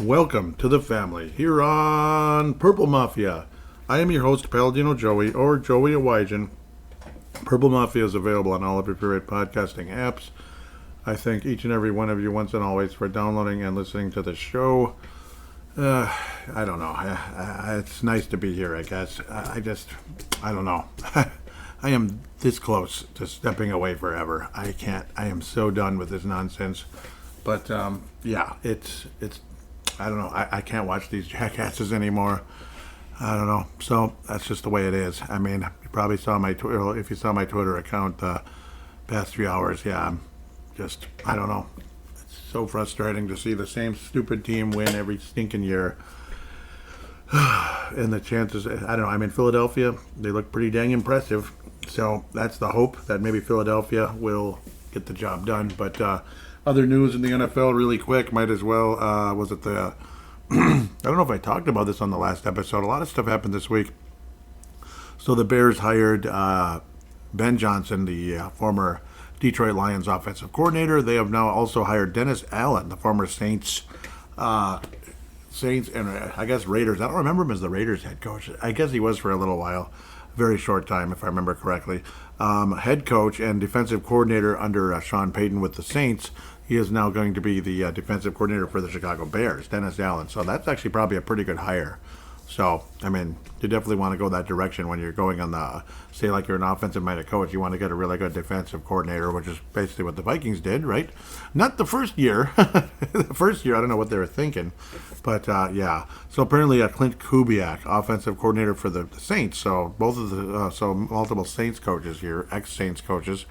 Welcome to the family here on Purple Mafia. I am your host, Paladino Joey, or Joey Awajan. Purple Mafia is available on all of your favorite podcasting apps. I thank each and every one of you once and always for downloading and listening to the show. I don't know. It's nice to be here, I guess. I don't know. I am this close to stepping away forever. I can't. I am so done with this nonsense. But, yeah, it's I don't know. I can't watch these jackasses anymore. I don't know. So that's just the way it is. I mean, you probably saw my Twitter. If you saw my Twitter account past 3 hours, yeah, I don't know. It's so frustrating to see the same stupid team win every stinking year. And the chances, I don't know. I mean, Philadelphia, they look pretty dang impressive. So that's the hope that maybe Philadelphia will get the job done. But other news in the NFL really quick, might as well, was it the, I don't know if I talked about this on the last episode. A lot of stuff happened this week. So the Bears hired Ben Johnson, the former Detroit Lions offensive coordinator. They have now also hired Dennis Allen, the former Saints and I guess Raiders. I don't remember him as the Raiders head coach. I guess he was for a little while. Very short time, if I remember correctly. Head coach and defensive coordinator under Sean Payton with the Saints. He is now going to be the defensive coordinator for the Chicago Bears, Dennis Allen. So that's actually probably a pretty good hire. So, I mean, you definitely want to go that direction when you're going on the, say, like you're an offensive-minded coach. You want to get a really good defensive coordinator, which is basically what the Vikings did, right? Not the first year. The first year, I don't know what they were thinking. But, yeah. So, apparently, Clint Kubiak, offensive coordinator for the Saints. So, both of the, multiple Saints coaches here, ex-Saints coaches.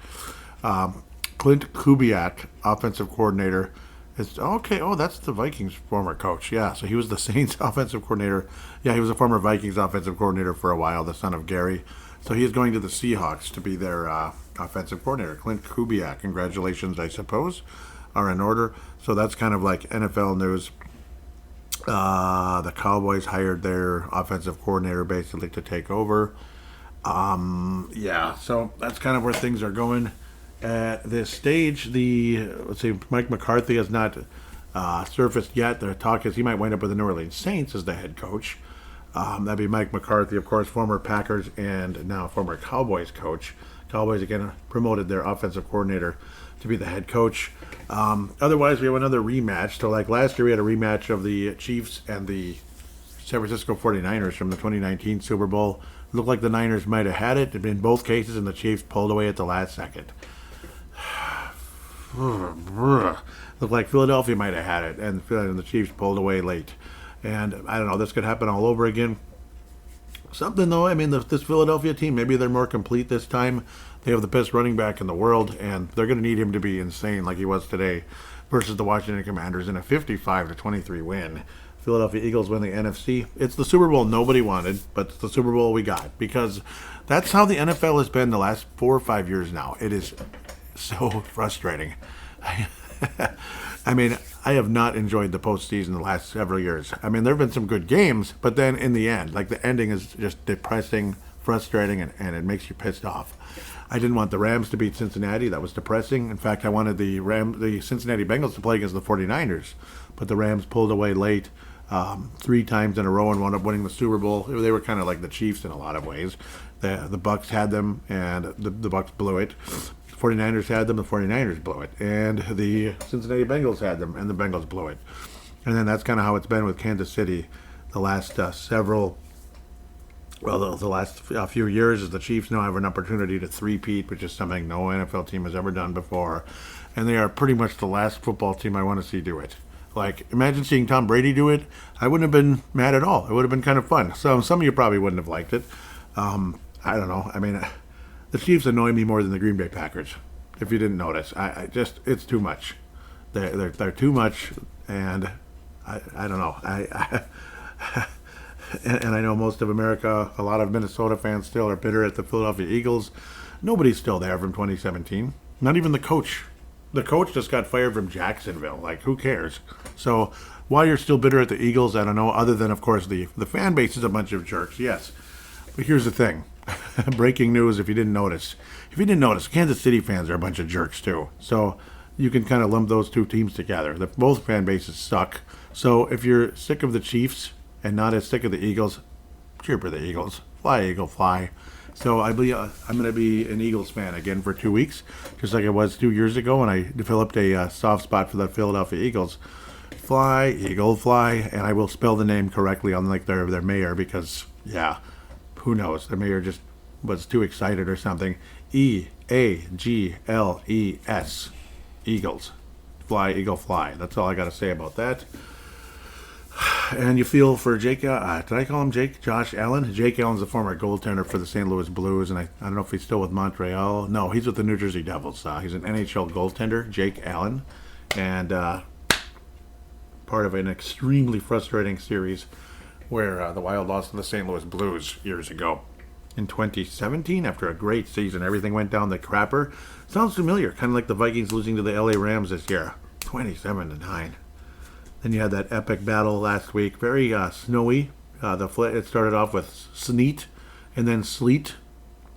Clint Kubiak, offensive coordinator. It's okay. Oh, that's the Vikings former coach. Yeah, so he was the Saints offensive coordinator. Yeah, he was a former Vikings offensive coordinator for a while, the son of Gary. So he is going to the Seahawks to be their offensive coordinator. Clint Kubiak, congratulations, I suppose, are in order. So that's kind of like NFL news. The Cowboys hired their offensive coordinator basically to take over. Yeah, so that's kind of where things are going. At this stage, let's see, Mike McCarthy has not surfaced yet. The talk is he might wind up with the New Orleans Saints as the head coach. That'd be Mike McCarthy, of course, former Packers and now former Cowboys coach. Cowboys again promoted their offensive coordinator to be the head coach. Otherwise, we have another rematch. So, like last year, we had a rematch of the Chiefs and the San Francisco 49ers from the 2019 Super Bowl. It looked like the Niners might have had it in both cases, and the Chiefs pulled away at the last second. Looked like Philadelphia might have had it, and the Chiefs pulled away late. And I don't know, this could happen all over again. Something though, I mean, this Philadelphia team, maybe they're more complete this time. They have the best running back in the world, and they're going to need him to be insane like he was today versus the Washington Commanders in a 55-23 win. Philadelphia Eagles win the NFC. It's the Super Bowl nobody wanted, but it's the Super Bowl we got because that's how the NFL has been the last 4 or 5 years now. It is so frustrating. I mean, I have not enjoyed the postseason the last several years. I mean, there have been some good games, but then in the end, like the ending is just depressing, frustrating, and it makes you pissed off. I didn't want the Rams to beat Cincinnati. That was depressing. In fact, I wanted the Cincinnati Bengals to play against the 49ers, but the Rams pulled away late 3 times in a row and wound up winning the Super Bowl. They were kind of like the Chiefs in a lot of ways. The Bucks had them, and the Bucks blew it. 49ers had them, the 49ers blew it. And the Cincinnati Bengals had them, and the Bengals blew it. And then that's kind of how it's been with Kansas City the last the last few years, as the Chiefs now have an opportunity to three-peat, which is something no NFL team has ever done before. And they are pretty much the last football team I want to see do it. Like, imagine seeing Tom Brady do it. I wouldn't have been mad at all. It would have been kind of fun. So some of you probably wouldn't have liked it. I don't know. I mean, the Chiefs annoy me more than the Green Bay Packers. If you didn't notice, it's too much. They're too much, and I don't know. And I know most of America, a lot of Minnesota fans still are bitter at the Philadelphia Eagles. Nobody's still there from 2017. Not even the coach. The coach just got fired from Jacksonville. Like, who cares? So why you're still bitter at the Eagles, I don't know, other than, of course, the fan base is a bunch of jerks, yes. But here's the thing. Breaking news, if you didn't notice. Kansas City fans are a bunch of jerks, too. So you can kind of lump those two teams together. Both fan bases suck. So if you're sick of the Chiefs and not as sick of the Eagles, cheer for the Eagles. Fly, Eagle, fly. So I'm going to be an Eagles fan again for 2 weeks, just like I was 2 years ago when I developed a soft spot for the Philadelphia Eagles. Fly, Eagle, fly, and I will spell the name correctly, unlike their mayor, because, yeah, who knows? The mayor just was too excited or something. Eagles. Eagles. Fly, Eagle, fly. That's all I got to say about that. And you feel for Jake, did I call him Jake? Josh Allen? Jake Allen's a former goaltender for the St. Louis Blues, and I don't know if he's still with Montreal. No, he's with the New Jersey Devils. He's an NHL goaltender, Jake Allen, and part of an extremely frustrating series where the Wild lost to the St. Louis Blues years ago. In 2017, after a great season, everything went down the crapper. Sounds familiar, kind of like the Vikings losing to the LA Rams this year, 27-9. Then you had that epic battle last week, very snowy. It started off with sneet and then sleet,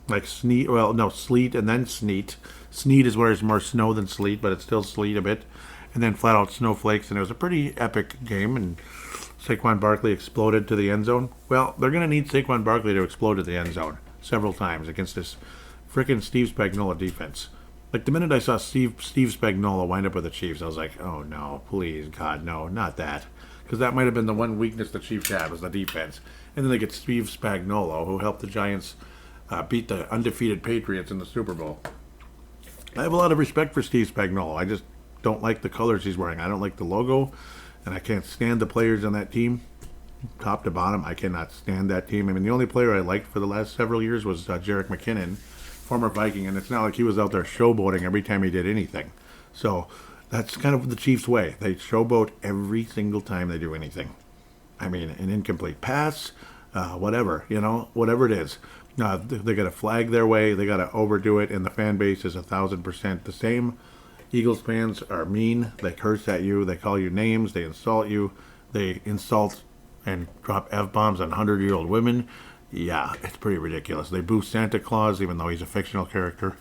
like sneet. Well, no, sleet and then sneet. Sneet is where it's more snow than sleet, but it's still sleet a bit, and then flat out snowflakes. And it was a pretty epic game. And Saquon Barkley exploded to the end zone. Well, they're going to need Saquon Barkley to explode to the end zone several times against this frickin' Steve Spagnuolo defense. Like, the minute I saw Steve Spagnuolo wind up with the Chiefs, I was like, oh, no, please, God, no, not that. Because that might have been the one weakness the Chiefs had, was the defense. And then they get Steve Spagnuolo, who helped the Giants beat the undefeated Patriots in the Super Bowl. I have a lot of respect for Steve Spagnuolo. I just don't like the colors he's wearing. I don't like the logo, and I can't stand the players on that team. Top to bottom, I cannot stand that team. I mean, the only player I liked for the last several years was Jerick McKinnon, former Viking, and it's not like he was out there showboating every time he did anything. So that's kind of the Chiefs' way. They showboat every single time they do anything. I mean, an incomplete pass, whatever it is. They got to flag their way. They got to overdo it, and the fan base is 1,000% the same. Eagles fans are mean. They curse at you. They call you names. They insult you. They insult and drop F-bombs on 100-year-old women. Yeah, it's pretty ridiculous. They boo Santa Claus, even though he's a fictional character.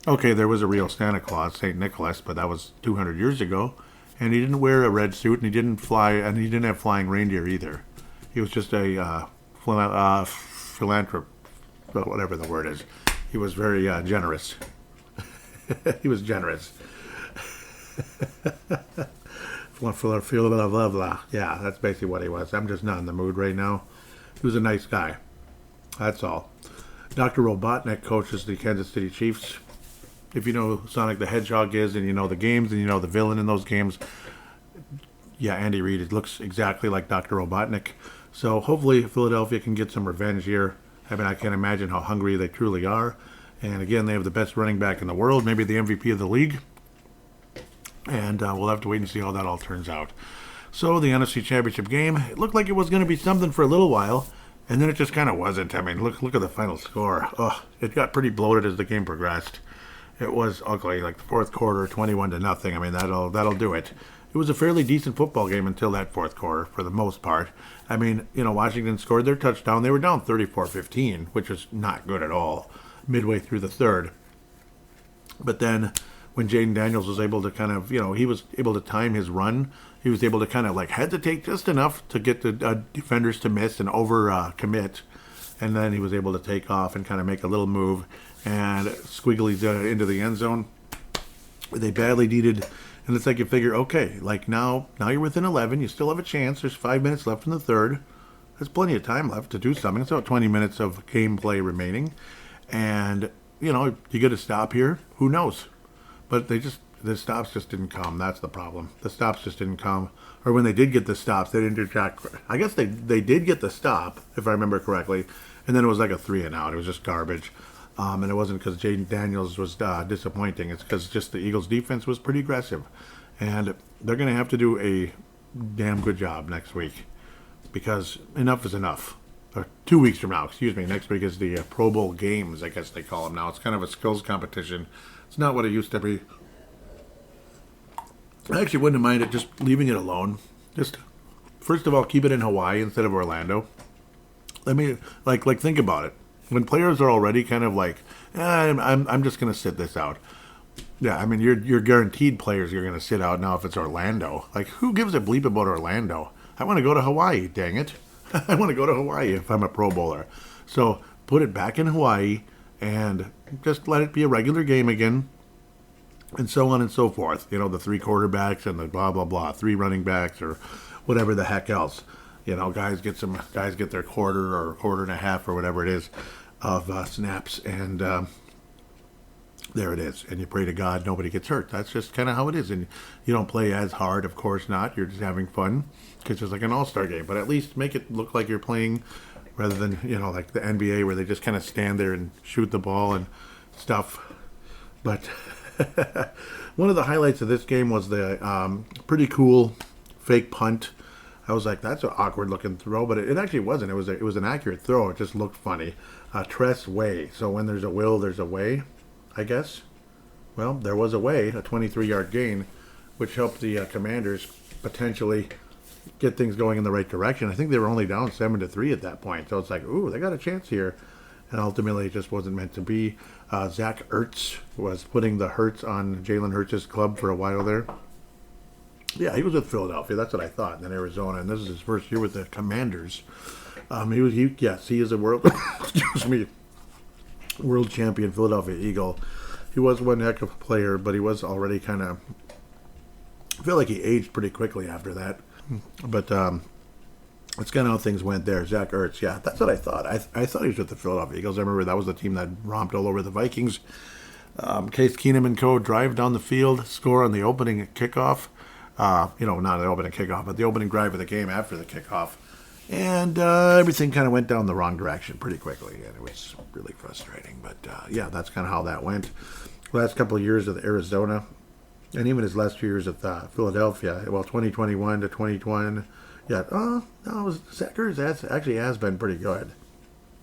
Okay, there was a real Santa Claus, St. Nicholas, but that was 200 years ago. And he didn't wear a red suit, and he didn't fly, and he didn't have flying reindeer either. He was just a philanthropist, whatever the word is. He was very generous. He was generous. Yeah, that's basically what he was. I'm just not in the mood right now. He was a nice guy. That's all. Dr. Robotnik coaches the Kansas City Chiefs. If you know who Sonic the Hedgehog is, and you know the games, and you know the villain in those games, yeah, Andy Reid, it looks exactly like Dr. Robotnik. So hopefully Philadelphia can get some revenge here. I mean, I can't imagine how hungry they truly are. And again, they have the best running back in the world, maybe the MVP of the league. And we'll have to wait and see how that all turns out. So the NFC Championship game, it looked like it was going to be something for a little while, and then it just kind of wasn't. I mean, look at the final score. It got pretty bloated as the game progressed. It was ugly, like the fourth quarter, 21-0. I mean, that'll do it. It was a fairly decent football game until that fourth quarter, for the most part. I mean, Washington scored their touchdown. They were down 34-15, which was not good at all, midway through the third. But then when Jaden Daniels was able to kind of, he was able to time his run. He was able to kind of hesitate just enough to get the defenders to miss and over commit. And then he was able to take off and kind of make a little move and squiggly into the end zone. They badly needed, and it's like you figure, okay, now you're within 11. You still have a chance. There's 5 minutes left in the third. There's plenty of time left to do something. It's about 20 minutes of gameplay remaining. And, you get a stop here. Who knows? But the stops just didn't come. That's the problem. The stops just didn't come. Or when they did get the stops, they didn't do jack. I guess they did get the stop, if I remember correctly. And then it was like a 3-and-out. It was just garbage. And it wasn't because Jaden Daniels was disappointing. It's because just the Eagles' defense was pretty aggressive. And they're going to have to do a damn good job next week. Because enough is enough. Or 2 weeks from now, excuse me. Next week is the Pro Bowl games, I guess they call them now. It's kind of a skills competition. It's not what it used to be. I actually wouldn't mind it just leaving it alone. Just, first of all, keep it in Hawaii instead of Orlando. Let me, think about it. When players are already kind of I'm just going to sit this out. Yeah, I mean, you're guaranteed players you're going to sit out now if it's Orlando. Like, who gives a bleep about Orlando? I want to go to Hawaii, dang it. I want to go to Hawaii if I'm a Pro Bowler. So put it back in Hawaii and just let it be a regular game again, and so on and so forth. You know, the three quarterbacks and the blah, blah, blah, three running backs or whatever the heck else. You know, guys get their quarter or quarter and a half or whatever it is of snaps, and there it is. And you pray to God nobody gets hurt. That's just kind of how it is. And you don't play as hard, of course not. You're just having fun because it's like an all-star game. But at least make it look like you're playing rather than, you know, like the NBA where they just kind of stand there and shoot the ball and stuff. But one of the highlights of this game was the pretty cool fake punt. I was like, that's an awkward looking throw, but it actually wasn't. It was an accurate throw. It just looked funny. Tress way. So when there's a will, there's a way, I guess. Well, there was a way, a 23-yard gain, which helped the Commanders potentially get things going in the right direction. I think they were only down 7-3 at that point. So it's like, ooh, they got a chance here. And ultimately, it just wasn't meant to be. Zach Ertz was putting the hurts on Jalen Hurts' club for a while there. Yeah, he was with Philadelphia. That's what I thought. And then Arizona, and this is his first year with the Commanders. Yes, he is a world, excuse me, world champion Philadelphia Eagle. He was one heck of a player, but he was already kind of, I feel like he aged pretty quickly after that. But that's kind of how things went there. Zach Ertz, yeah, that's what I thought. I thought he was with the Philadelphia Eagles. I remember that was the team that romped all over the Vikings. Case Keenum and co. drive down the field, score on the opening kickoff. Not the opening kickoff, but the opening drive of the game after the kickoff. And everything kind of went down the wrong direction pretty quickly, and it was really frustrating. But, yeah, that's kind of how that went. Last couple of years with Arizona, and even his last few years at Philadelphia, well, 2021 to 2020, yeah, no, Zach Ertz actually has been pretty good.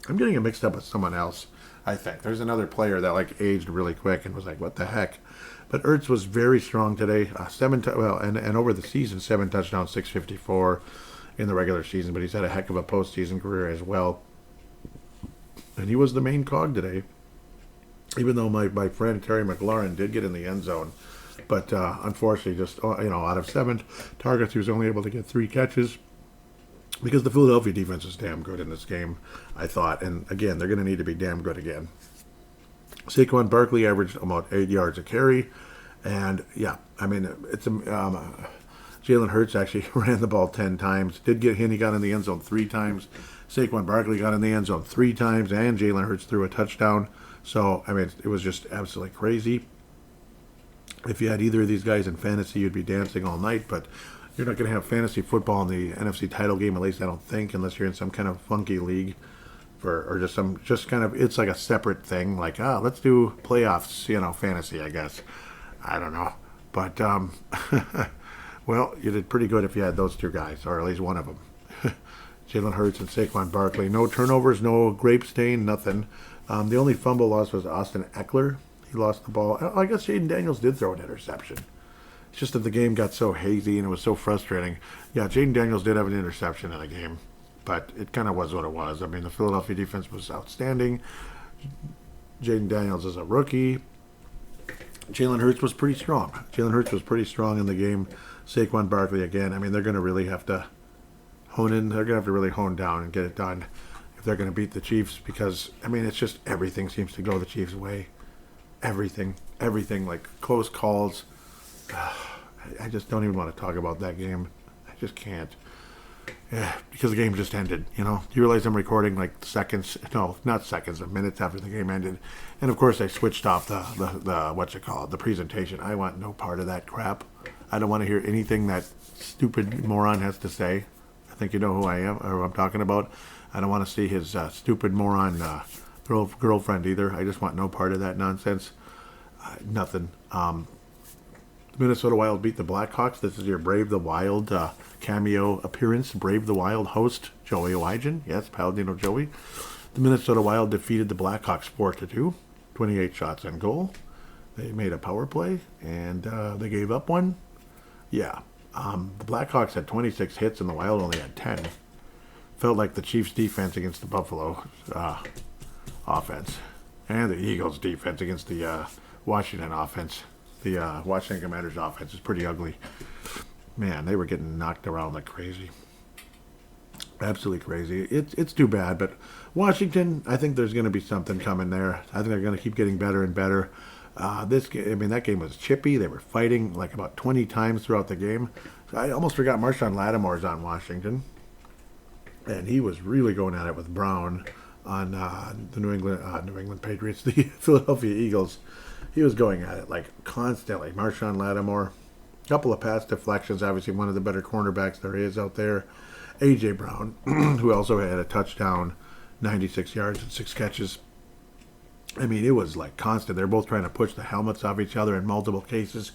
I'm getting it mixed up with someone else, I think. There's another player that, like, aged really quick and was like, what the heck? But Ertz was very strong today. And over the season, 7 touchdowns, 654 in the regular season. But he's had a heck of a postseason career as well. And he was the main cog today. Even though my friend Terry McLaurin did get in the end zone. But unfortunately, just, out of 7 targets, he was only able to get 3 catches. Because the Philadelphia defense is damn good in this game, I thought. And again, they're going to need to be damn good again. Saquon Barkley averaged about 8 yards a carry. And, yeah, I mean, Jalen Hurts actually ran the ball 10 times. He got in the end zone 3 times. Saquon Barkley got in the end zone 3 times. And Jalen Hurts threw a touchdown. So, I mean, it was just absolutely crazy. If you had either of these guys in fantasy, you'd be dancing all night. But you're not going to have fantasy football in the NFC title game, at least I don't think, unless you're in some kind of funky league. It's like a separate thing, like, let's do playoffs, fantasy, I guess. I don't know. But, well, you did pretty good if you had those 2 guys, or at least one of them. Jalen Hurts and Saquon Barkley. No turnovers, no grape stain, nothing. The only fumble loss was Austin Eckler. He lost the ball. I guess Jaden Daniels did throw an interception. It's just that the game got so hazy and it was so frustrating. Yeah, Jaden Daniels did have an interception in the game. But it kind of was what it was. I mean, the Philadelphia defense was outstanding. Jaden Daniels is a rookie. Jalen Hurts was pretty strong in the game. Saquon Barkley again. I mean, they're going to really have to hone in. They're going to have to really hone down and get it done if they're going to beat the Chiefs. Because, I mean, it's just everything seems to go the Chiefs' way. Everything, like close calls. I just don't even want to talk about that game. I just can't. Yeah, because the game just ended, You realize I'm recording like minutes after the game ended. And of course I switched off the presentation. I want no part of that crap. I don't want to hear anything that stupid moron has to say. I think you know who I am or who I'm talking about. I don't want to see his stupid moron girlfriend either. I just want no part of that nonsense. Nothing. Minnesota Wild beat the Blackhawks. This is your Brave the Wild cameo appearance. Brave the Wild host, Joey Owagen. Yes, Paladino Joey. The Minnesota Wild defeated the Blackhawks 4-2. 28 shots on goal. They made a power play, and they gave up one. Yeah. The Blackhawks had 26 hits, and the Wild only had 10. Felt like the Chiefs' defense against the Buffalo offense. And the Eagles' defense against the Washington offense. The Washington Commanders offense is pretty ugly. Man, they were getting knocked around like crazy. Absolutely crazy. It's too bad, but Washington, I think there's going to be something coming there. I think they're going to keep getting better and better. That game was chippy. They were fighting like about 20 times throughout the game. I almost forgot Marshawn Lattimore's on Washington, and he was really going at it with Brown on the New England Patriots, the Philadelphia Eagles. He was going at it like constantly. Marshawn Lattimore, a couple of pass deflections. Obviously, one of the better cornerbacks there is out there. A.J. Brown, who also had a touchdown, 96 yards and 6 catches. I mean, it was like constant. They're both trying to push the helmets off each other in multiple cases.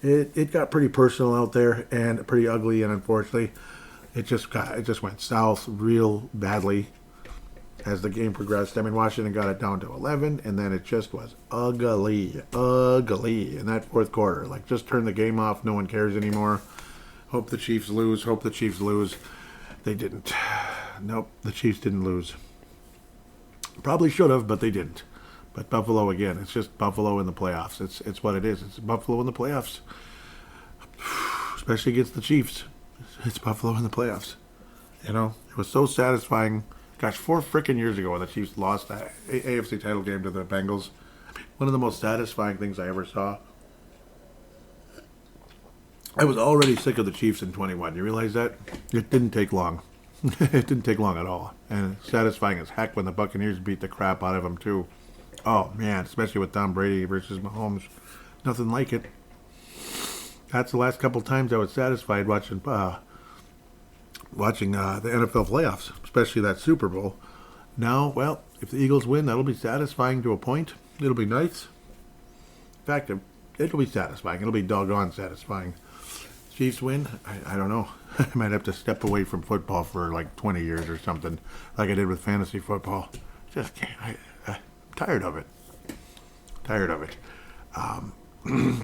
It got pretty personal out there and pretty ugly, and unfortunately, it just went south real badly as the game progressed. I mean, Washington got it down to 11, and then it just was ugly in that fourth quarter. Like, just turn the game off. No one cares anymore. Hope the Chiefs lose. They didn't. Nope, the Chiefs didn't lose. Probably should have, but they didn't. But Buffalo, again, it's just Buffalo in the playoffs. It's what it is. It's Buffalo in the playoffs. Especially against the Chiefs. It's Buffalo in the playoffs. You know, it was so satisfying. Gosh, 4 freaking years ago when the Chiefs lost that AFC title game to the Bengals. One of the most satisfying things I ever saw. I was already sick of the Chiefs in 21. You realize that? It didn't take long. It didn't take long at all. And satisfying as heck when the Buccaneers beat the crap out of them, too. Oh, man, especially with Tom Brady versus Mahomes. Nothing like it. That's the last couple times I was satisfied watching the NFL playoffs, especially that Super Bowl. Now, well, if the Eagles win, that'll be satisfying to a point. It'll be nice. In fact, it'll be satisfying. It'll be doggone satisfying. Chiefs win? I don't know. I might have to step away from football for like 20 years or something, like I did with fantasy football. Just can't. I'm tired of it.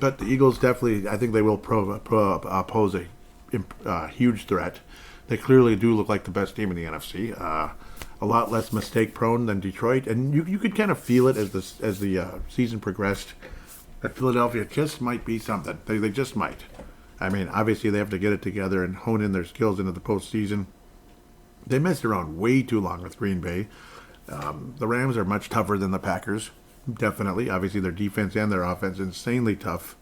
But the Eagles definitely, I think they will pose a huge threat. They clearly do look like the best team in the NFC. A lot less mistake prone than Detroit, and you could kind of feel it as the season progressed. That Philadelphia just might be something. They just might. I mean, obviously they have to get it together and hone in their skills into the postseason. They messed around way too long with Green Bay. The Rams are much tougher than the Packers, definitely. Obviously their defense and their offense insanely tough.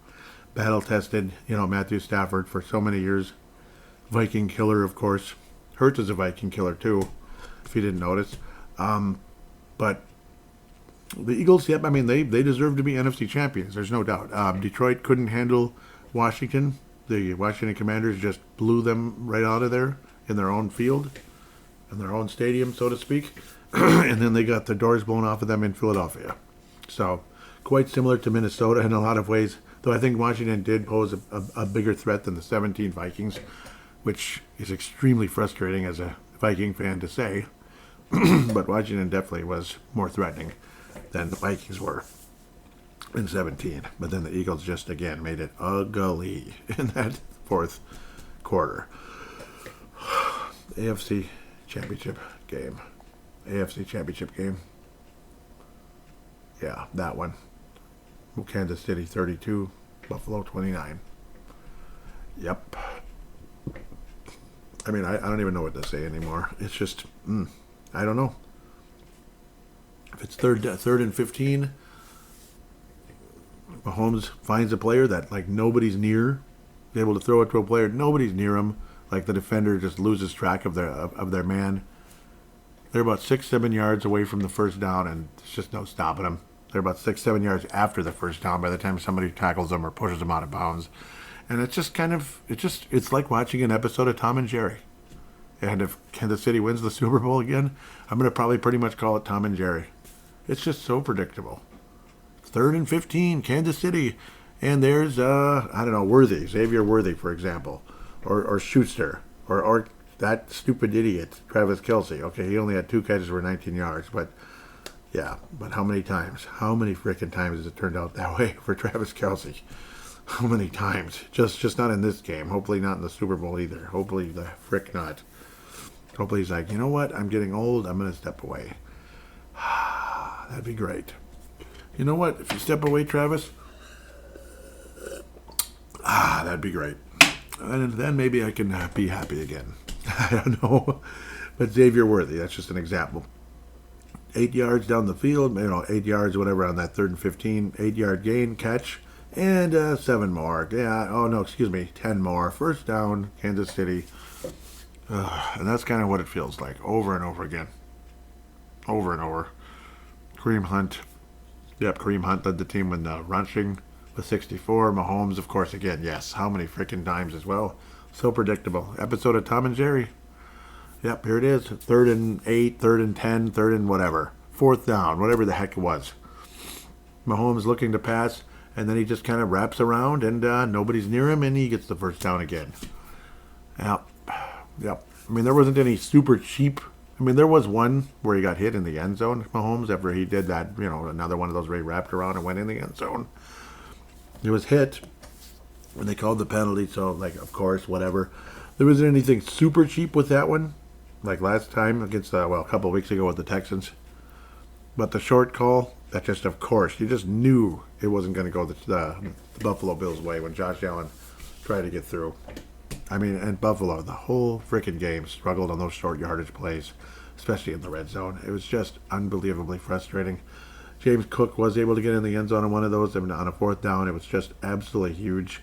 Battle-tested, Matthew Stafford for so many years. Viking killer, of course. Hurts is a Viking killer, too, if you didn't notice. But the Eagles, yep, I mean, they deserve to be NFC champions. There's no doubt. Detroit couldn't handle Washington. The Washington Commanders just blew them right out of there in their own field, in their own stadium, so to speak. And then they got the doors blown off of them in Philadelphia. So quite similar to Minnesota in a lot of ways, though I think Washington did pose a bigger threat than the 17 Vikings, which is extremely frustrating as a Viking fan to say. But Washington definitely was more threatening than the Vikings were in 17. But then the Eagles just, again, made it ugly in that fourth quarter. AFC Championship game. Yeah, that one. Kansas City 32, Buffalo 29. Yep. I mean, I don't even know what to say anymore. It's just, I don't know. If it's third and 15, Mahomes finds a player that like nobody's near, is able to throw it to a player, nobody's near him. Like the defender just loses track of their man. They're about 6-7 yards away from the first down, and there's just no stopping them. They're about 6-7 yards after the first down by the time somebody tackles them or pushes them out of bounds. And it's just kind of, it's like watching an episode of Tom and Jerry. And if Kansas City wins the Super Bowl again, I'm going to probably pretty much call it Tom and Jerry. It's just so predictable. 3rd and 15, Kansas City. And there's, Worthy, Xavier Worthy, for example. Or Schuster. Or that stupid idiot, Travis Kelce. Okay, he only had 2 catches for 19 yards. But, yeah. But how many times? How many freaking times has it turned out that way for Travis Kelce? How many times? Just not in this game. Hopefully not in the Super Bowl either. Hopefully the frick not. Hopefully he's like, you know what? I'm getting old. I'm going to step away. That'd be great. You know what? If you step away, Travis, That'd be great. And then maybe I can be happy again. I don't know. But Xavier Worthy, that's just an example. 8 yards down the field, 8 yards, whatever, on that 3rd and 15, 8-yard gain, catch, and 7 more. Yeah, oh no, excuse me, 10 more. First down, Kansas City. And that's kind of what it feels like, over and over again. Over and over. Kareem Hunt. Yep, Kareem Hunt led the team in rushing with 64. Mahomes, of course, again, yes. How many freaking times as well? So predictable. Episode of Tom and Jerry. Yep, here it is. 3rd and 8, 3rd and 10, 3rd and whatever. 4th down, whatever the heck it was. Mahomes looking to pass, and then he just kind of wraps around, and nobody's near him, and he gets the first down again. Yep. I mean, there wasn't any super cheap. I mean, there was one where he got hit in the end zone, Mahomes, after he did that, another one of those where he wrapped around and went in the end zone. He was hit, and they called the penalty, so, of course, whatever. There wasn't anything super cheap with that one, like last time against, a couple of weeks ago with the Texans. But the short call, that just, of course, you just knew it wasn't going to go the Buffalo Bills' way when Josh Allen tried to get through. I mean, and Buffalo, the whole freaking game struggled on those short yardage plays, especially in the red zone. It was just unbelievably frustrating. James Cook was able to get in the end zone on one of those. I mean, on a 4th down, it was just absolutely huge.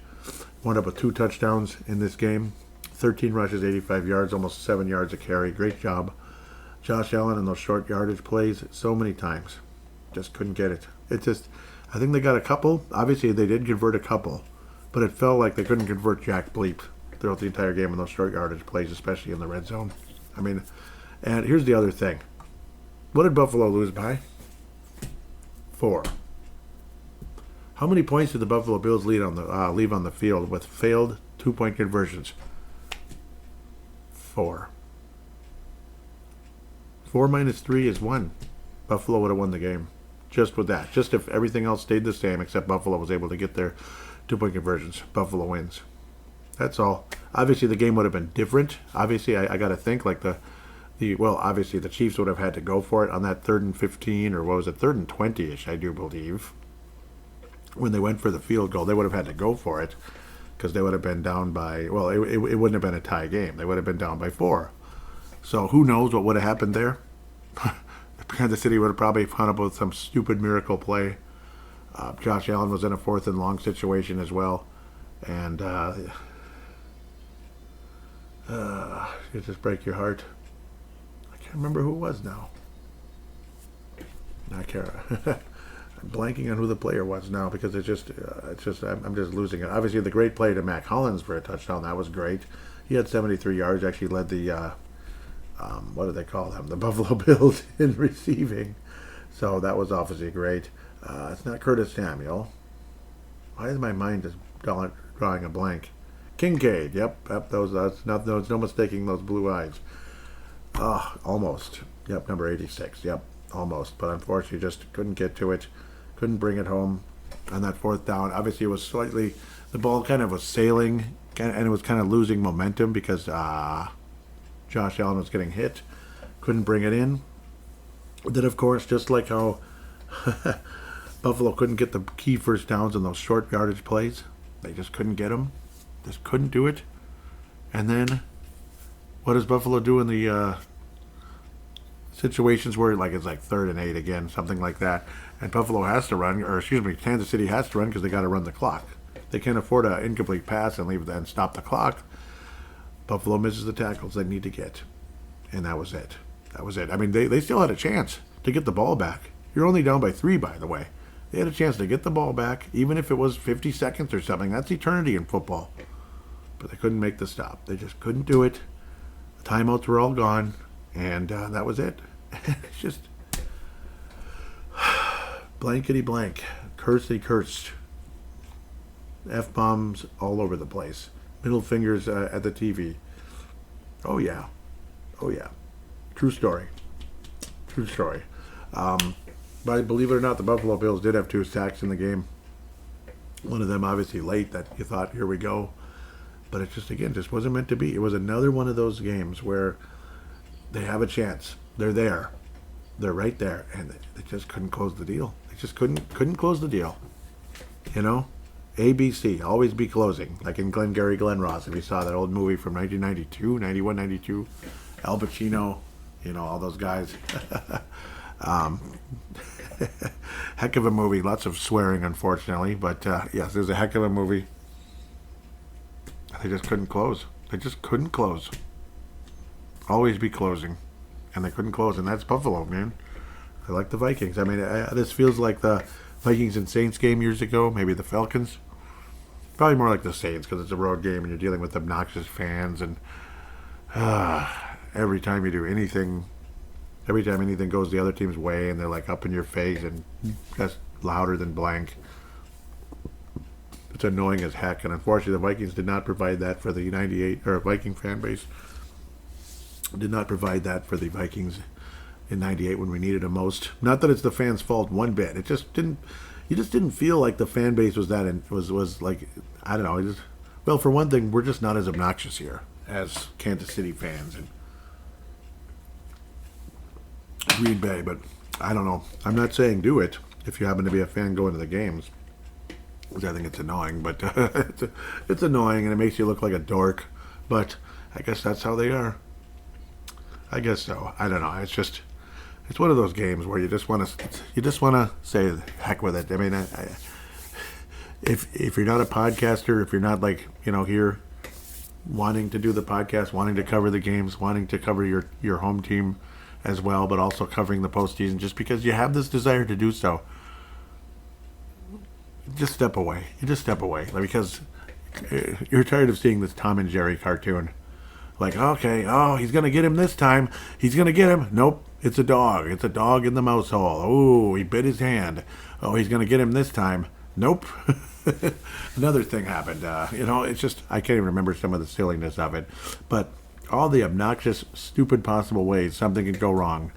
Wound up with 2 touchdowns in this game. 13 rushes, 85 yards, almost 7 yards a carry. Great job. Josh Allen in those short yardage plays so many times. Just couldn't get it. I think they got a couple. Obviously, they did convert a couple, but it felt like they couldn't convert jack bleep throughout the entire game in those short yardage plays, especially in the red zone. I mean, and here's the other thing. What did Buffalo lose by? 4. How many points did the Buffalo Bills leave on the field with failed 2-point conversions? 4. 4 minus 3 is 1. Buffalo would have won the game. Just with that. Just if everything else stayed the same, except Buffalo was able to get their 2-point conversions. Buffalo wins. That's all. Obviously, the game would have been different. Obviously, I got to think obviously the Chiefs would have had to go for it on that 3rd and 15, or what was it, 3rd and 20-ish, I do believe. When they went for the field goal, they would have had to go for it because they would have been down by, it wouldn't have been a tie game. They would have been down by 4. So who knows what would have happened there? Kansas City would have probably come up with some stupid miracle play. Josh Allen was in a 4th and long situation as well. And it just break your heart. I can't remember who it was now. I can't. I'm blanking on who the player was now because I'm just losing it. Obviously, the great play to Mac Hollins for a touchdown, that was great. He had 73 yards. Actually led the what do they call them? The Buffalo Bills in receiving. So that was obviously great. It's not Curtis Samuel. Why is my mind just drawing a blank? Kincaid. Yep. There's no mistaking those blue eyes. Almost. Yep. Number 86. Yep. Almost. But unfortunately, just couldn't get to it. Couldn't bring it home on that 4th down. Obviously, it was the ball kind of was sailing, and it was kind of losing momentum because Josh Allen was getting hit. Couldn't bring it in. Then, of course, just like how Buffalo couldn't get the key first downs in those short yardage plays. They just couldn't get them. Just couldn't do it. And then, what does Buffalo do in the situations where it's 3rd and 8 again, something like that, and Buffalo has to run, Kansas City has to run because they got to run the clock. They can't afford an incomplete pass and stop the clock. Buffalo misses the tackles they need to get, and that was it. I mean, they still had a chance to get the ball back. You're only down by 3, by the way. They had a chance to get the ball back, even if it was 50 seconds or something. That's eternity in football. But they couldn't make the stop. They just couldn't do it. The timeouts were all gone, and that was it. It's just blankety blank. Cursed. F-bombs all over the place. Middle fingers at the TV. Oh, yeah. True story. But believe it or not, the Buffalo Bills did have 2 sacks in the game. One of them obviously late that you thought, here we go. But it just wasn't meant to be. It was another one of those games where they have a chance. They're there. They're right there. And they just couldn't close the deal. They just couldn't close the deal. ABC, always be closing. Like in Glengarry Glen Ross, if you saw that old movie from 1992, 91, 92, Al Pacino, all those guys. Heck of a movie. Lots of swearing, unfortunately. But yes, it was a heck of a movie. They just couldn't close. They just couldn't close. Always be closing. And they couldn't close. And that's Buffalo, man. I like the Vikings. I mean, this feels like the Vikings and Saints game years ago. Maybe the Falcons. Probably more like the Saints because it's a road game and you're dealing with obnoxious fans. And every time you do anything, every time anything goes the other team's way and they're like up in your face and that's louder than blank. It's annoying as heck. And unfortunately, the Vikings did not provide that for the 98 or Viking fan base. Did not provide that for the Vikings in 98 when we needed them most. Not that it's the fans' fault one bit. It just didn't. You just didn't feel like the fan base was that. Was like, I don't know. Well, for one thing, we're just not as obnoxious here as Kansas City fans and Green Bay. But I don't know. I'm not saying do it if you happen to be a fan going to the games. Which I think it's annoying, but it's annoying and it makes you look like a dork. But I guess that's how they are. I guess so. I don't know. It's one of those games where you just want to say heck with it. I mean, if you're not a podcaster, if you're not like here wanting to do the podcast, wanting to cover the games, wanting to cover your home team as well, but also covering the postseason, just because you have this desire to do so. Just step away. You just step away because you're tired of seeing this Tom and Jerry cartoon. Like, okay, oh, he's going to get him this time. He's going to get him. Nope, it's a dog. It's a dog in the mouse hole. Oh, he bit his hand. Oh, he's going to get him this time. Nope. Another thing happened. It's just, I can't even remember some of the silliness of it. But all the obnoxious, stupid possible ways something could go wrong.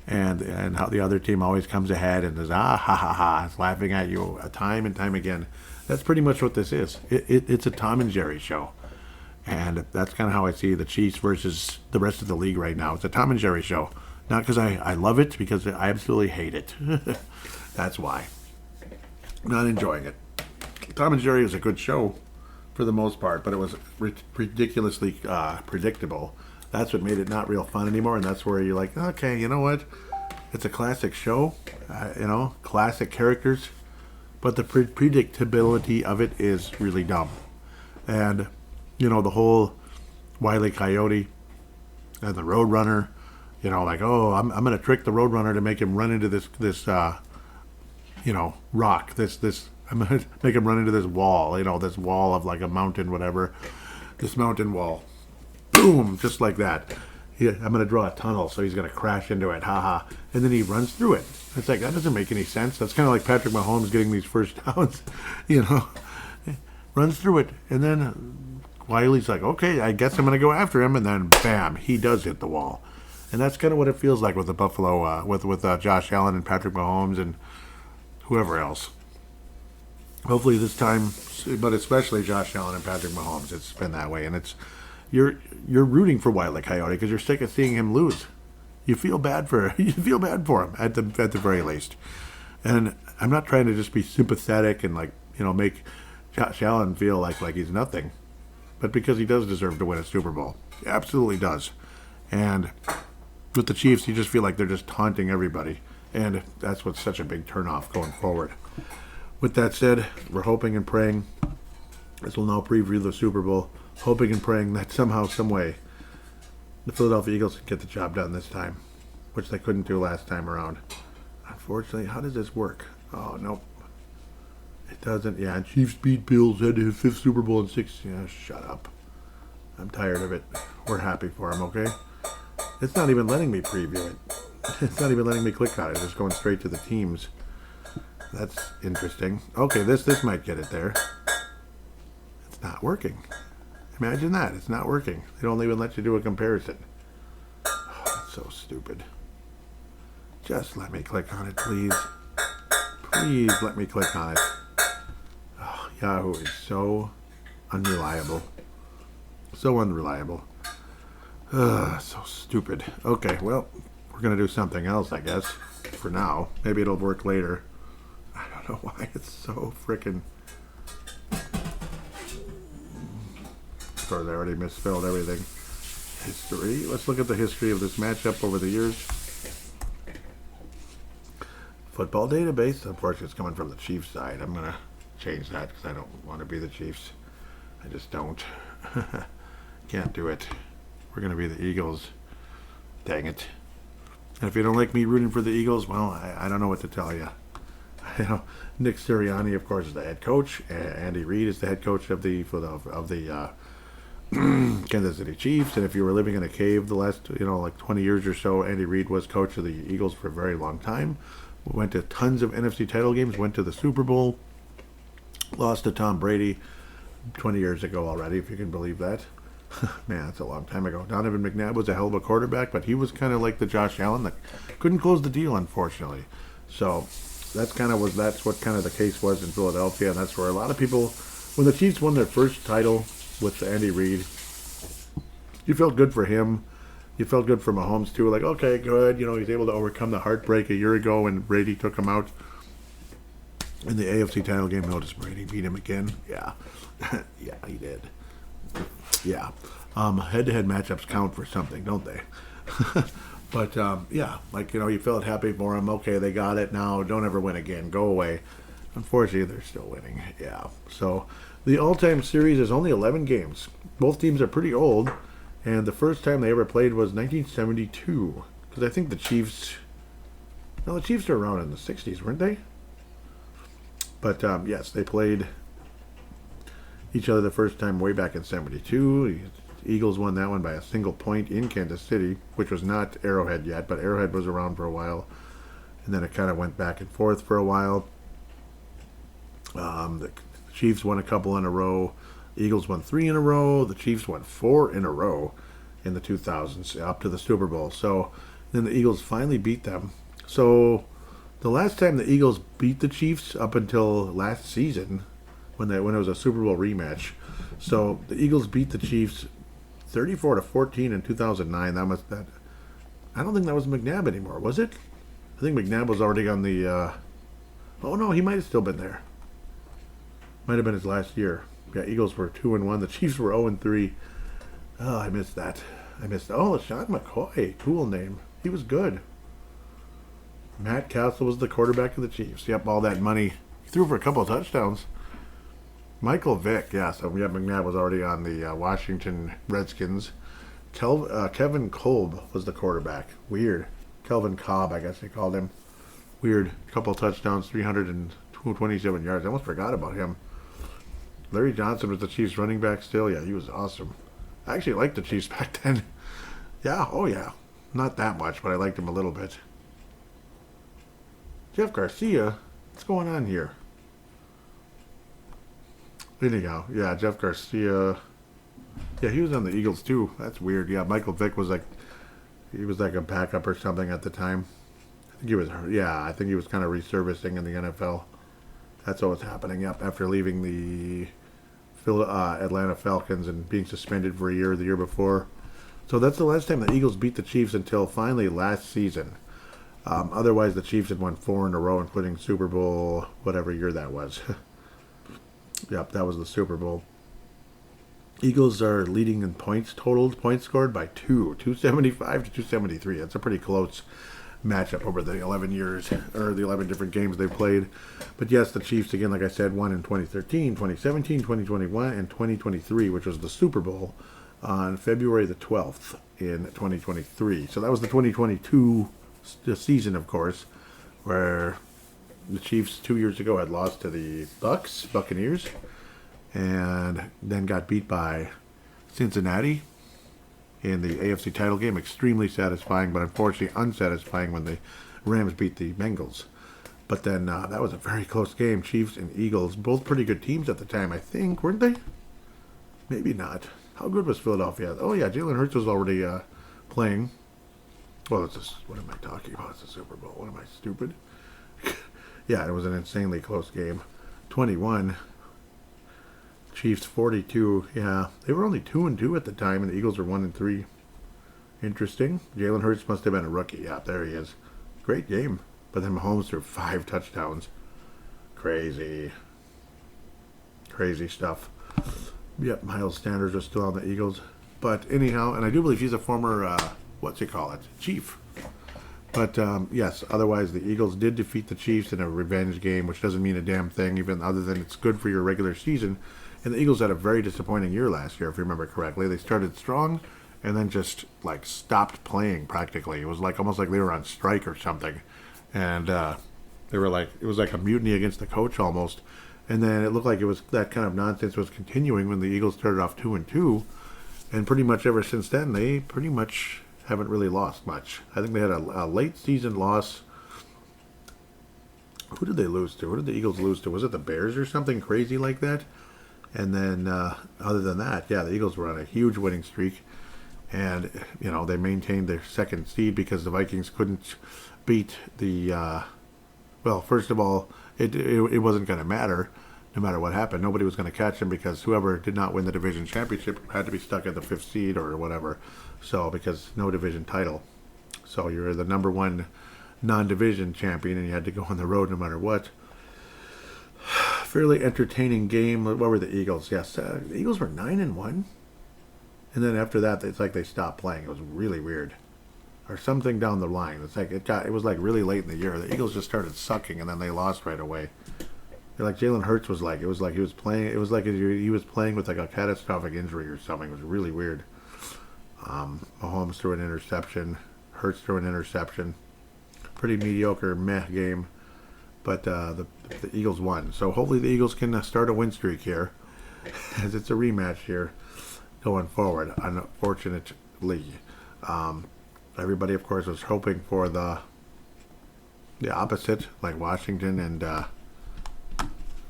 And how the other team always comes ahead and is ha ha ha, it's laughing at you time and time again. That's pretty much what this is. It's a Tom and Jerry show, and that's kind of how I see the Chiefs versus the rest of the league right now. It's a Tom and Jerry show, not because I love it, because I absolutely hate it. That's why. Not enjoying it. Tom and Jerry is a good show for the most part, but it was ridiculously predictable. That's what made it not real fun anymore, and that's where you're like, okay, you know what? It's a classic show, classic characters, but the predictability of it is really dumb. And, the whole Wile E. Coyote and the Roadrunner, like, oh, I'm going to trick the Roadrunner to make him run into this rock, I'm going to make him run into this wall, this wall of like a mountain, whatever, this mountain wall. Boom, just like that. I'm going to draw a tunnel, so he's going to crash into it. Haha. And then he runs through it. It's like, that doesn't make any sense. That's kind of like Patrick Mahomes getting these first downs, Runs through it. And then Wiley's like, okay, I guess I'm going to go after him. And then, bam, he does hit the wall. And that's kind of what it feels like with the Buffalo, with Josh Allen and Patrick Mahomes and whoever else. Hopefully this time, but especially Josh Allen and Patrick Mahomes, it's been that way. And it's... You're rooting for Wile E. Coyote because you're sick of seeing him lose. You feel bad for him at the very least. And I'm not trying to just be sympathetic and make Josh Allen feel like he's nothing, but because he does deserve to win a Super Bowl, he absolutely does. And with the Chiefs, you just feel like they're just taunting everybody, and that's what's such a big turnoff going forward. With that said, we're hoping and praying. This will now preview the Super Bowl. Hoping and praying that somehow, some way, the Philadelphia Eagles can get the job done this time, which they couldn't do last time around. Unfortunately, how does this work? Oh, nope. It doesn't. Yeah, Chiefs beat Bills, had his 5th Super Bowl in 6. Yeah, shut up. I'm tired of it. We're happy for him, okay? It's not even letting me preview it. It's not even letting me click on it. It's just going straight to the teams. That's interesting. Okay, this might get it there. It's not working. Imagine that. It's not working. They don't even let you do a comparison. Oh, that's so stupid. Just let me click on it, please. Please let me click on it. Oh, Yahoo is so unreliable. So unreliable. So stupid. Okay, well, we're going to do something else, I guess, for now. Maybe it'll work later. I don't know why it's so freaking course, I already misspelled everything. History. Let's look at the history of this matchup over the years. Football database. Unfortunately, it's coming from the Chiefs side. I'm going to change that because I don't want to be the Chiefs. I just don't. Can't do it. We're going to be the Eagles. Dang it. And if you don't like me rooting for the Eagles, well, I don't know what to tell you. You know, Nick Sirianni, of course, is the head coach. Andy Reid is the head coach of the Kansas City Chiefs. And if you were living in a cave the last, like 20 years or so, Andy Reid was coach of the Eagles for a very long time. Went to tons of NFC title games. Went to the Super Bowl. Lost to Tom Brady 20 years ago already, if you can believe that. Man, that's a long time ago. Donovan McNabb was a hell of a quarterback, but he was kind of like the Josh Allen that couldn't close the deal, unfortunately. So that's what kind of the case was in Philadelphia, and that's where a lot of people, when the Chiefs won their first title with Andy Reid, you felt good for him. You felt good for Mahomes too. Like, okay, good. He's able to overcome the heartbreak a year ago when Brady took him out in the AFC title game. Notice Brady beat him again. Yeah, yeah, he did. Yeah, head-to-head matchups count for something, don't they? But, yeah, you felt happy for them. Okay, they got it now. Don't ever win again. Go away. Unfortunately, they're still winning. Yeah. So the all-time series is only 11 games. Both teams are pretty old. And the first time they ever played was 1972. Because I think the Chiefs were around in the 60s, weren't they? But, yes, they played each other the first time way back in 72. The Eagles won that one by a single point in Kansas City, which was not Arrowhead yet, but Arrowhead was around for a while. And then it kind of went back and forth for a while. The Chiefs won a couple in a row. The Eagles won 3 in a row. The Chiefs won 4 in a row in the 2000s, up to the Super Bowl. So then the Eagles finally beat them. So the last time the Eagles beat the Chiefs up until last season, when it was a Super Bowl rematch. So the Eagles beat the Chiefs 34-14 in 2009. I don't think that was McNabb anymore, was it? I think McNabb was already on the. Oh no, he might have still been there. Might have been his last year. Yeah, Eagles were 2-1. The Chiefs were 0-3. Oh, I missed that. Oh, Sean McCoy, cool name. He was good. Matt Castle was the quarterback of the Chiefs. Yep, all that money. He threw for a couple of touchdowns. Michael Vick, yeah, so McNabb was already on the Washington Redskins. Kevin Kolb was the quarterback. Weird. Kelvin Cobb, I guess they called him. Weird. Couple of touchdowns, 327 yards. I almost forgot about him. Larry Johnson was the Chiefs running back still. Yeah, he was awesome. I actually liked the Chiefs back then. Yeah, oh yeah. Not that much, but I liked him a little bit. Jeff Garcia, what's going on here? Anyhow, yeah, Jeff Garcia. Yeah, he was on the Eagles too. That's weird. Yeah, Michael Vick was like a backup or something at the time. I think he was kind of resurfacing in the NFL. That's what was happening. Yep, after leaving the Atlanta Falcons and being suspended for a year the year before. So that's the last time the Eagles beat the Chiefs until finally last season. Otherwise, the Chiefs had won 4 in a row, including Super Bowl, whatever year that was. Yep, that was the Super Bowl. Eagles are leading in points scored by 275 to 273. That's a pretty close matchup over the 11 years, or the 11 different games they played. But yes, the Chiefs, again, like I said, won in 2013, 2017, 2021, and 2023, which was the Super Bowl on February the 12th in 2023. So that was the 2022 season, of course, where the Chiefs 2 years ago had lost to the Buccaneers, and then got beat by Cincinnati in the AFC title game. Extremely satisfying, but unfortunately unsatisfying when the Rams beat the Bengals. But then that was a very close game. Chiefs and Eagles, both pretty good teams at the time, I think, weren't they? Maybe not. How good was Philadelphia? Oh yeah, Jalen Hurts was already playing. Well, what am I talking about? It's a Super Bowl. What am I, stupid? Yeah, it was an insanely close game. 21. Chiefs 42. Yeah, they were only 2-2 at the time, and the Eagles were 1-3. Interesting. Jalen Hurts must have been a rookie. Yeah, there he is. Great game. But then Mahomes threw 5 touchdowns. Crazy. Crazy stuff. Yep, Miles Sanders are still on the Eagles. But anyhow, and I do believe he's a former, what's he call it, Chief. But yes, otherwise the Eagles did defeat the Chiefs in a revenge game, which doesn't mean a damn thing, even other than it's good for your regular season. And the Eagles had a very disappointing year last year, if you remember correctly. They started strong and then just like stopped playing practically. It was like almost like they were on strike or something, and they were like it was like a mutiny against the coach almost. And then it looked like it was that kind of nonsense was continuing when the Eagles started off 2-2, and pretty much ever since then they pretty much haven't really lost much. I think they had a late season loss. Who did they lose to? Who did the Eagles lose to? Was it the Bears or something crazy like that? And then other than that, yeah, the Eagles were on a huge winning streak. And, they maintained their second seed because the Vikings couldn't beat the, well, first of all, it wasn't going to matter no matter what happened. Nobody was going to catch them because whoever did not win the division championship had to be stuck at the fifth seed or whatever. So, because no division title. So you're the number one non-division champion and you had to go on the road no matter what. Fairly entertaining game. What were the Eagles? Yes, the Eagles were 9-1. And then after that, it's like they stopped playing. It was really weird, or something down the line. It's like it was like really late in the year. The Eagles just started sucking, and then they lost right away. Like Jalen Hurts was like, it was like he was playing. It was like he was playing with like a catastrophic injury or something. It was really weird. Mahomes threw an interception. Hurts threw an interception. Pretty mediocre meh game, but the Eagles won. So hopefully the Eagles can start a win streak here, as it's a rematch here. Going forward, unfortunately, everybody, of course, was hoping for the opposite, like Washington and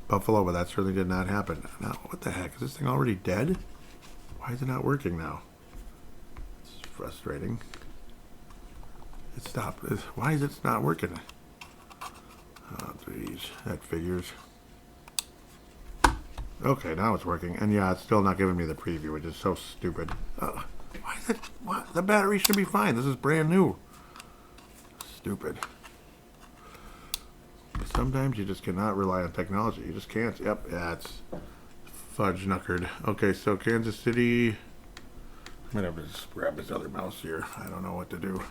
Buffalo, but that certainly did not happen. Now, what the heck? Is this thing already dead? Why is it not working now? It's frustrating. It stopped. Why is it not working? Oh, jeez. That figures. Okay, now it's working. And yeah, it's still not giving me the preview, which is so stupid. Why is it? What? The battery should be fine. This is brand new. Stupid. Sometimes you just cannot rely on technology. You just can't. Yep, yeah, it's fudge knuckered. Okay, so Kansas City. I'm going to just grab this other mouse here. I don't know what to do.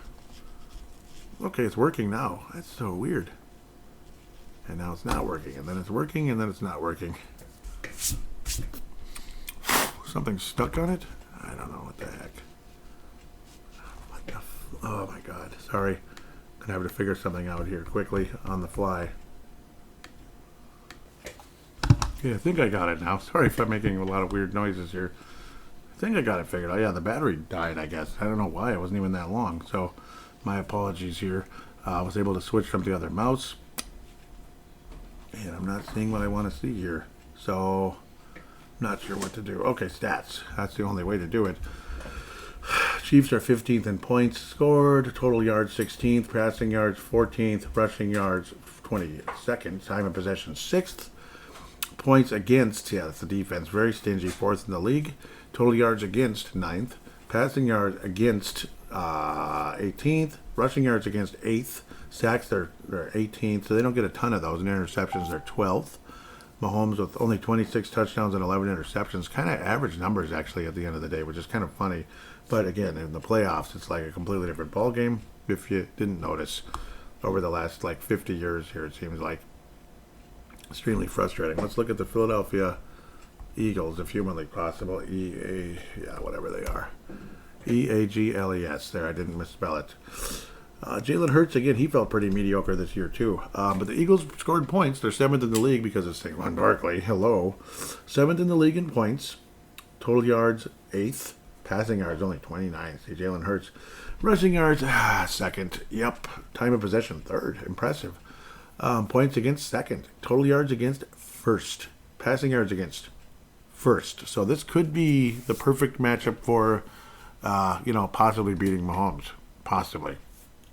Okay, it's working now. That's so weird. And now it's not working. And then it's working, and then it's not working. Something stuck on it? I don't know what the heck. Oh my god. Sorry. Gonna have to figure something out here quickly on the fly. Okay, I think I got it now. Sorry if I'm making a lot of weird noises here. I think I got it figured out. Yeah, the battery died, I guess. I don't know why. It wasn't even that long. So, my apologies here. I was able to switch from the other mouse. And I'm not seeing what I want to see here. So, not sure what to do. Okay, stats. That's the only way to do it. Chiefs are 15th in points scored, total yards 16th, passing yards 14th, rushing yards 22nd, time of possession 6th, points against, yeah, that's the defense, very stingy, 4th in the league, total yards against 9th, passing yards against 18th, rushing yards against 8th, sacks they're 18th, so they don't get a ton of those, and interceptions they're 12th. Mahomes with only 26 touchdowns and 11 interceptions. Kind of average numbers, actually, at the end of the day, which is kind of funny. But again, in the playoffs, it's like a completely different ball game. If you didn't notice, over the last, 50 years here, it seems like extremely frustrating. Let's look at the Philadelphia Eagles, if humanly possible. Whatever they are. Eagles. There, I didn't misspell it. Jalen Hurts, again, he felt pretty mediocre this year, too. But the Eagles scored points. They're 7th in the league because of Saquon Barkley. Hello. 7th in the league in points. Total yards, 8th. Passing yards, only 29th. See, Jalen Hurts. Rushing yards, 2nd. Yep. Time of possession, 3rd. Impressive. Points against, 2nd. Total yards against, 1st. Passing yards against, 1st. So this could be the perfect matchup for, possibly beating Mahomes. Possibly.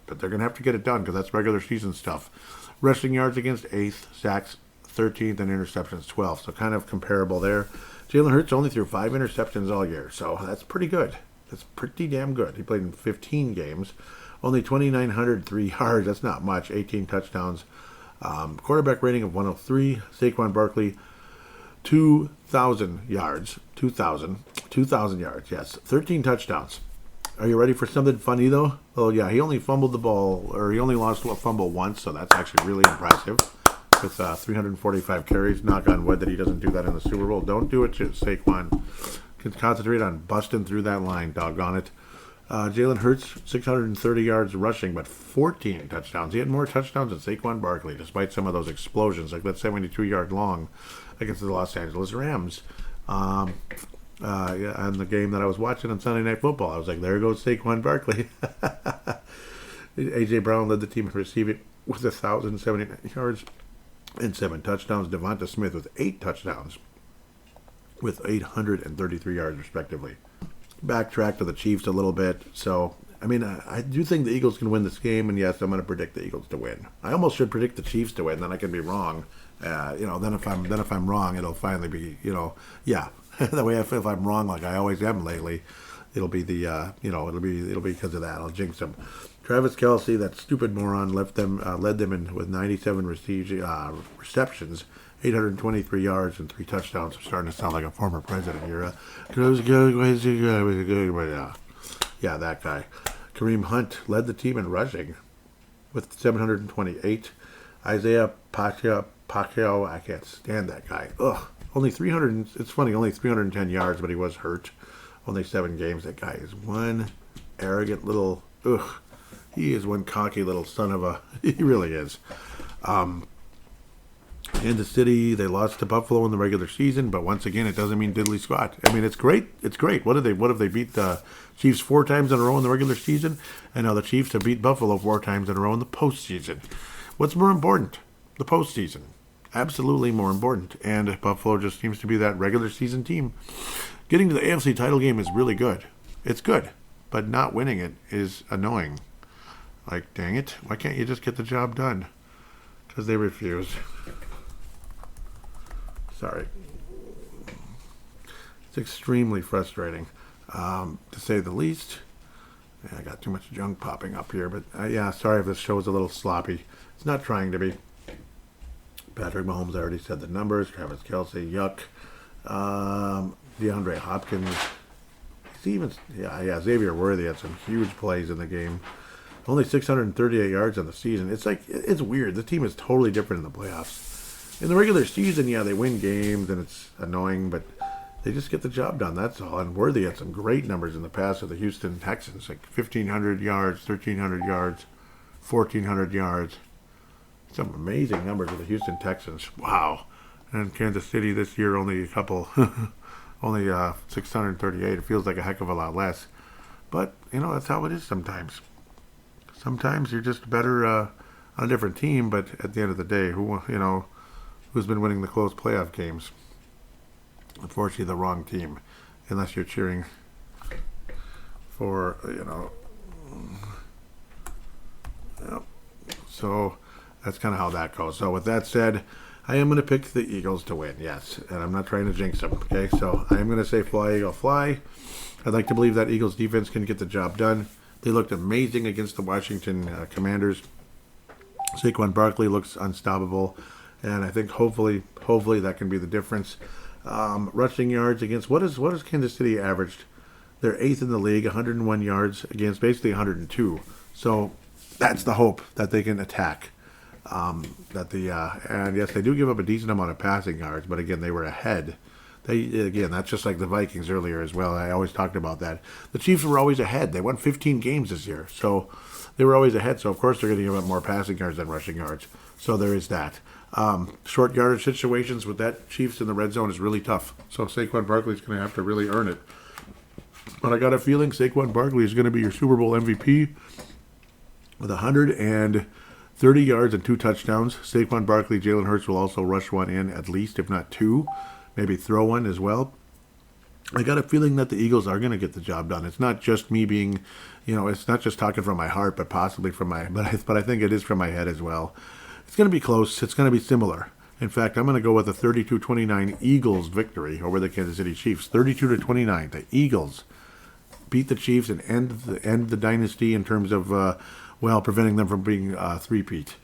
But they're going to have to get it done because that's regular season stuff. Rushing yards against 8th, sacks 13th, and interceptions 12th. So kind of comparable there. Jalen Hurts only threw 5 interceptions all year. So that's pretty good. That's pretty damn good. He played in 15 games. Only 2,903 yards. That's not much. 18 touchdowns. Quarterback rating of 103. Saquon Barkley, 2,000 yards. 2,000 yards, yes. 13 touchdowns. Are you ready for something funny, though? Oh, yeah, he only fumbled the ball, or he only lost a fumble once, so that's actually really impressive. With 345 carries, knock on wood that he doesn't do that in the Super Bowl. Don't do it, Saquon. Concentrate on busting through that line, doggone it. Jalen Hurts, 630 yards rushing, but 14 touchdowns. He had more touchdowns than Saquon Barkley, despite some of those explosions, like that 72-yard long against the Los Angeles Rams. And the game that I was watching on Sunday Night Football, I was like, there goes Saquon Barkley. A.J. Brown led the team in receiving with 1,079 yards and 7 touchdowns. Devonta Smith with 8 touchdowns with 833 yards, respectively. Backtrack to the Chiefs a little bit. So, I mean, I do think the Eagles can win this game, and yes, I'm going to predict the Eagles to win. I almost should predict the Chiefs to win, then I can be wrong. Then if I'm wrong, it'll finally be, yeah. That way, if I'm wrong, like I always am lately, it'll be it'll be because of that. I'll jinx them. Travis Kelce, that stupid moron, led them in with 97 receptions, 823 yards, and 3 touchdowns. I'm starting to sound like a former president here. Yeah, that guy. Kareem Hunt led the team in rushing with 728. Isaiah Pacheco, I can't stand that guy. Ugh. Only 300. It's funny, only 310 yards, but he was hurt. Only 7 games. That guy is one arrogant little. Ugh. He is one cocky little son of a. He really is. Kansas City, they lost to Buffalo in the regular season, but once again, it doesn't mean diddly squat. I mean, it's great. It's great. What have they beat the Chiefs 4 times in a row in the regular season? And now the Chiefs have beat Buffalo 4 times in a row in the postseason. What's more important? The postseason. Absolutely more important. And Buffalo just seems to be that regular season team. Getting to the AFC title game is really good. It's good. But not winning it is annoying. Like, dang it. Why can't you just get the job done? Because they refuse. Sorry. It's extremely frustrating, to say the least. Yeah, I got too much junk popping up here, but sorry if this show is a little sloppy. It's not trying to be. Patrick Mahomes already said the numbers. Travis Kelce, yuck. DeAndre Hopkins. Xavier Worthy had some huge plays in the game. Only 638 yards on the season. It's weird. The team is totally different in the playoffs. In the regular season, they win games and it's annoying, but they just get the job done. That's all. And Worthy had some great numbers in the past with the Houston Texans, like 1,500 yards, 1,300 yards, 1,400 yards. Some amazing numbers with the Houston Texans. Wow. And Kansas City this year, only a couple, only 638. It feels like a heck of a lot less. But, that's how it is sometimes. Sometimes you're just better on a different team, but at the end of the day, who's been winning the close playoff games? Unfortunately, the wrong team, unless you're cheering for, So that's kind of how that goes. So with that said, I am going to pick the Eagles to win, yes. And I'm not trying to jinx them, okay? So I am going to say fly, Eagle, fly. I'd like to believe that Eagles defense can get the job done. They looked amazing against the Washington Commanders. Saquon Barkley looks unstoppable. And I think hopefully that can be the difference. Rushing yards against, what is Kansas City averaged? They're 8th in the league, 101 yards against basically 102. So that's the hope that they can attack. And yes, they do give up a decent amount of passing yards, but again, they were ahead. That's just like the Vikings earlier as well. I always talked about that. The Chiefs were always ahead. They won 15 games this year, so they were always ahead. So of course they're going to give up more passing yards than rushing yards. So there is that. Short yardage situations with that Chiefs in the red zone is really tough. So Saquon Barkley is going to have to really earn it. But I got a feeling Saquon Barkley is going to be your Super Bowl MVP with 130 yards and 2 touchdowns. Saquon Barkley, Jalen Hurts will also rush one in at least, if not 2. Maybe throw one as well. I got a feeling that the Eagles are going to get the job done. It's not just me being, it's not just talking from my heart, but possibly from but I think it is from my head as well. It's going to be close. It's going to be similar. In fact, I'm going to go with a 32-29 Eagles victory over the Kansas City Chiefs. 32-29. The Eagles beat the Chiefs and end the dynasty in terms of, preventing them from being three-peat.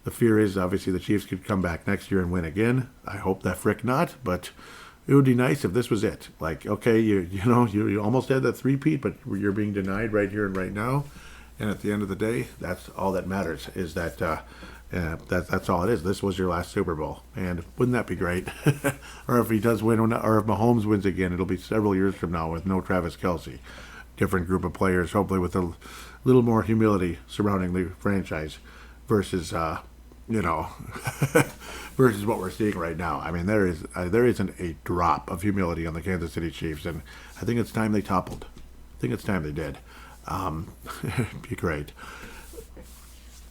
The fear is obviously the Chiefs could come back next year and win again. I hope that frick not, but it would be nice if this was it. Like, okay, you almost had that three-peat, but you're being denied right here and right now. And at the end of the day, that's all that matters. Is that that's all it is. This was your last Super Bowl, and wouldn't that be great? Or if he does win, or if Mahomes wins again, it'll be several years from now with no Travis Kelce, different group of players, hopefully with a little more humility surrounding the franchise versus versus what we're seeing right now. I mean, there isn't a drop of humility on the Kansas City Chiefs, and I think it's time they toppled. I think it's time they did. It'd be great.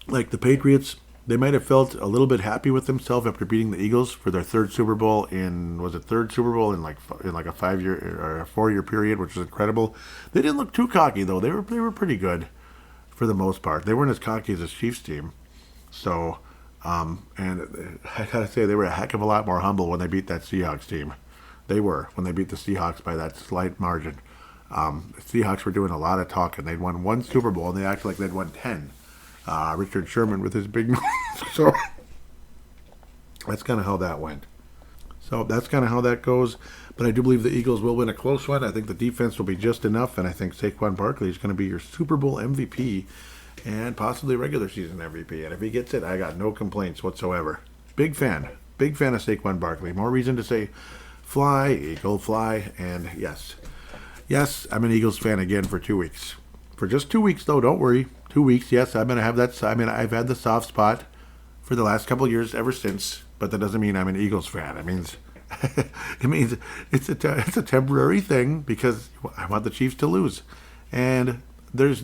Like the Patriots, they might have felt a little bit happy with themselves after beating the Eagles for their third Super Bowl in like a 5 year or a 4 year period, which was incredible. They didn't look too cocky though. They were pretty good for the most part. They weren't as cocky as the Chiefs team. So, and I gotta say they were a heck of a lot more humble when they beat that Seahawks team. They were when they beat the Seahawks by that slight margin. The Seahawks were doing a lot of talking. They'd won one Super Bowl and they acted like they'd won 10. Richard Sherman with his big nose. So that's kind of how that went. So that's kind of how that goes. But I do believe the Eagles will win a close one. I think the defense will be just enough, and I think Saquon Barkley is going to be your Super Bowl MVP and possibly regular season MVP. And if he gets it, I got no complaints whatsoever. Big fan of Saquon Barkley. More reason to say fly, Eagle, fly. And yes, I'm an Eagles fan again for 2 weeks. For just 2 weeks, though, don't worry. 2 weeks, yes, I'm going to have that. I mean, I've had the soft spot for the last couple of years ever since, but that doesn't mean I'm an Eagles fan. It means it's a temporary thing because I want the Chiefs to lose. And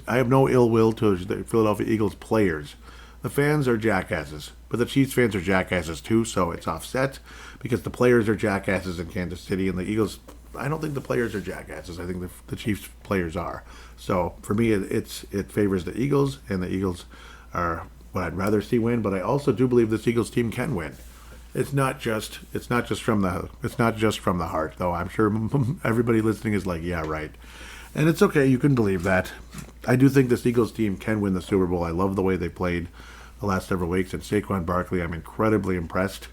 I have no ill will to the Philadelphia Eagles players. The fans are jackasses, but the Chiefs fans are jackasses too, so it's offset because the players are jackasses in Kansas City and the Eagles. I don't think the players are jackasses. I think the Chiefs players are. So for me, it favors the Eagles, and the Eagles are what I'd rather see win. But I also do believe this Eagles team can win. It's not just from the heart, though. I'm sure everybody listening is like, yeah, right. And it's okay. You can believe that. I do think this Eagles team can win the Super Bowl. I love the way they played the last several weeks. And Saquon Barkley, I'm incredibly impressed.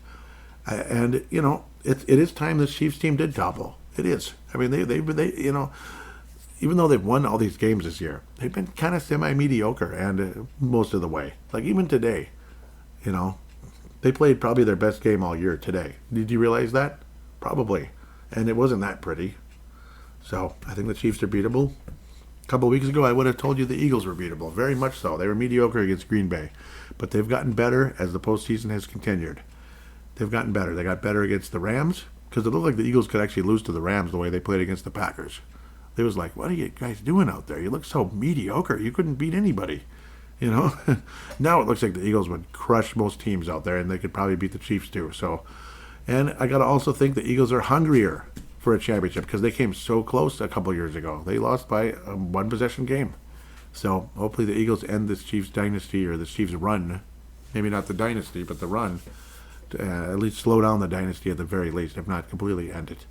And it is time this Chiefs team did topple. It is. I mean, they even though they've won all these games this year, they've been kind of semi-mediocre and most of the way. Like even today, they played probably their best game all year today. Did you realize that? Probably. And it wasn't that pretty. So I think the Chiefs are beatable. A couple of weeks ago, I would have told you the Eagles were beatable. Very much so. They were mediocre against Green Bay. But they've gotten better as the postseason has continued. They've gotten better. They got better against the Rams. Because it looked like the Eagles could actually lose to the Rams the way they played against the Packers. They was like, what are you guys doing out there? You look so mediocre. You couldn't beat anybody. Now it looks like the Eagles would crush most teams out there, and they could probably beat the Chiefs too. So, and I got to also think the Eagles are hungrier for a championship because they came so close a couple years ago. They lost by a one-possession game. So hopefully the Eagles end this Chiefs dynasty or this Chiefs run. Maybe not the dynasty, but the run. At least slow down the dynasty at the very least, if not completely end it.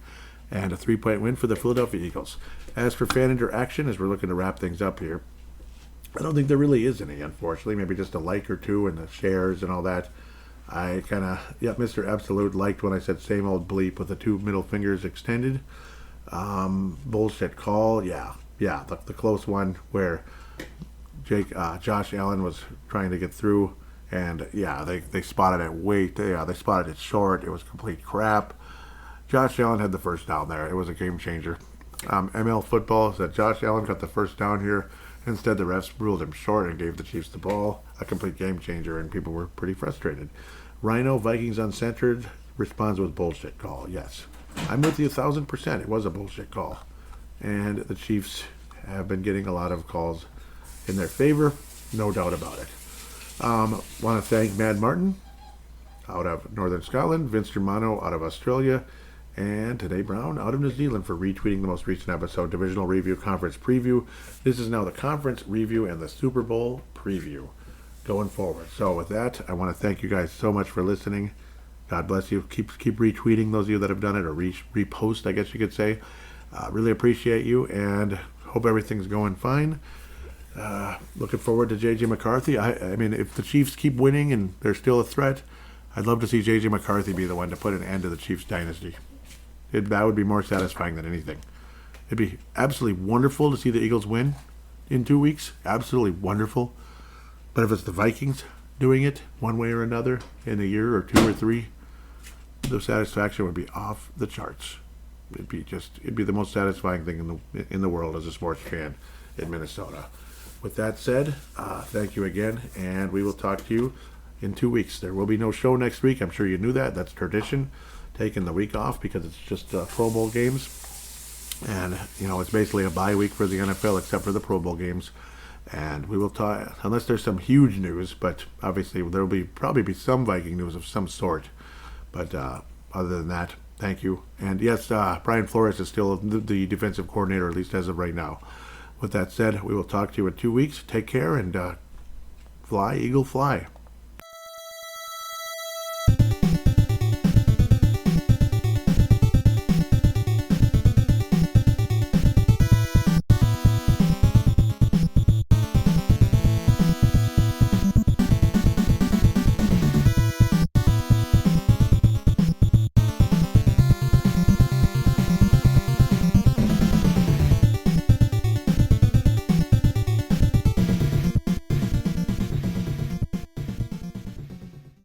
And a 3-point win for the Philadelphia Eagles. As for fan interaction, as we're looking to wrap things up here, I don't think there really is any, unfortunately. Maybe just a like or two and the shares and all that. I kind of, Mr. Absolute liked when I said same old bleep with the two middle fingers extended. Bullshit call, the close one where Josh Allen was trying to get through. And they spotted it they spotted it short. It was complete crap. Josh Allen had the first down there. It was a game changer. ML Football said Josh Allen got the first down here. Instead, the refs ruled him short and gave the Chiefs the ball. A complete game changer, and people were pretty frustrated. Rhino Vikings Uncensored responds with bullshit call. Yes, I'm with you 1,000%. It was a bullshit call, and the Chiefs have been getting a lot of calls in their favor, no doubt about it. Want to thank Mad Martin out of Northern Scotland, Vince Germano out of Australia, and Today Brown out of New Zealand for retweeting the most recent episode, Divisional Review Conference Preview. This is now the Conference Review and the Super Bowl Preview going forward. So with that, I want to thank you guys so much for listening. God bless you. Keep retweeting those of you that have done it, or repost, I guess you could say. Really appreciate you, and hope everything's going fine. Looking forward to J.J. McCarthy. I mean, if the Chiefs keep winning and they're still a threat, I'd love to see J.J. McCarthy be the one to put an end to the Chiefs dynasty. That would be more satisfying than anything. It'd be absolutely wonderful to see the Eagles win in 2 weeks. Absolutely wonderful. But if it's the Vikings doing it one way or another in a year or 2 or 3, the satisfaction would be off the charts. It'd be the most satisfying thing in the world as a sports fan in Minnesota. With that said, thank you again, and we will talk to you in 2 weeks. There will be no show next week. I'm sure you knew that. That's tradition, taking the week off because it's just Pro Bowl games. And, it's basically a bye week for the NFL except for the Pro Bowl games. And we will talk, unless there's some huge news, but obviously there will probably be some Viking news of some sort. But other than that, thank you. And yes, Brian Flores is still the defensive coordinator, at least as of right now. With that said, we will talk to you in 2 weeks. Take care and fly, Eagle, fly.